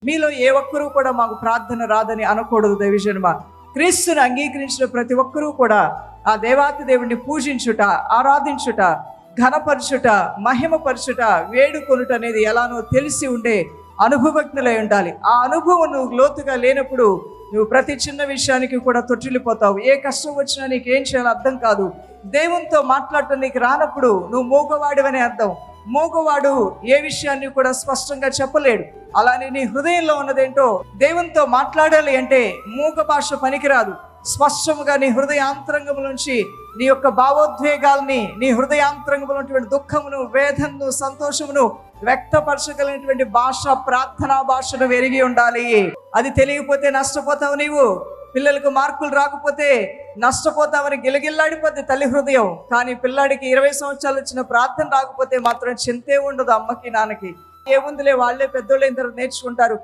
మీలో ఏ ఒక్కరూ కూడా మాకు ప్రార్థన రాదని అనకూడదు దైవజనమా. క్రీస్తుని అంగీకరించిన ప్రతి ఒక్కరూ కూడా ఆ దేవాతి దేవుడిని పూజించుట, ఆరాధించుట, ఘనపరచుట, మహిమపరచుట, వేడుకొనుట అనేది ఎలానో తెలిసి ఉండే అనుభవజ్ఞులై ఉండాలి. ఆ అనుభవం నువ్వు లోతుగా లేనప్పుడు నువ్వు ప్రతి చిన్న విషయానికి కూడా తొట్టిల్లిపోతావు. ఏ కష్టం వచ్చినా నీకు ఏం చేయాలో అర్థం కాదు. దేవునితో మాట్లాడటం నీకు రానప్పుడు నువ్వు మూగవాడివని అర్థం. మూగవాడు ఏ విషయాన్ని కూడా స్పష్టంగా చెప్పలేడు. అలానే నీ హృదయంలో ఉన్నదేంటో దేవునితో మాట్లాడాలి అంటే మూగ భాష పనికిరాదు. స్పష్టంగా నీ హృదయాంతరంగం నుంచి నీ యొక్క భావోద్వేగాల్ని, నీ హృదయాంతరంగంలో ఉన్నటువంటి దుఃఖమును, వేదనను, సంతోషమును వ్యక్తపరచగలిగినటువంటి భాష ప్రార్థనా భాషను ఎరిగి ఉండాలి. అది తెలియకపోతే నష్టపోతావు. నీవు పిల్లలకు మార్కులు రాకపోతే నష్టపోతామని గిలగిల్లాడిపోతే తల్లి హృదయం. కానీ పిల్లాడికి 20 సంవత్సరాలు వచ్చిన ప్రార్థన రాకపోతే మాత్రం చింతే ఉండదు అమ్మకి నాన్నకి. ఏముందిలే, వాళ్ళే పెద్దోళ్ళు అయిన తర్వాత నేర్చుకుంటారు.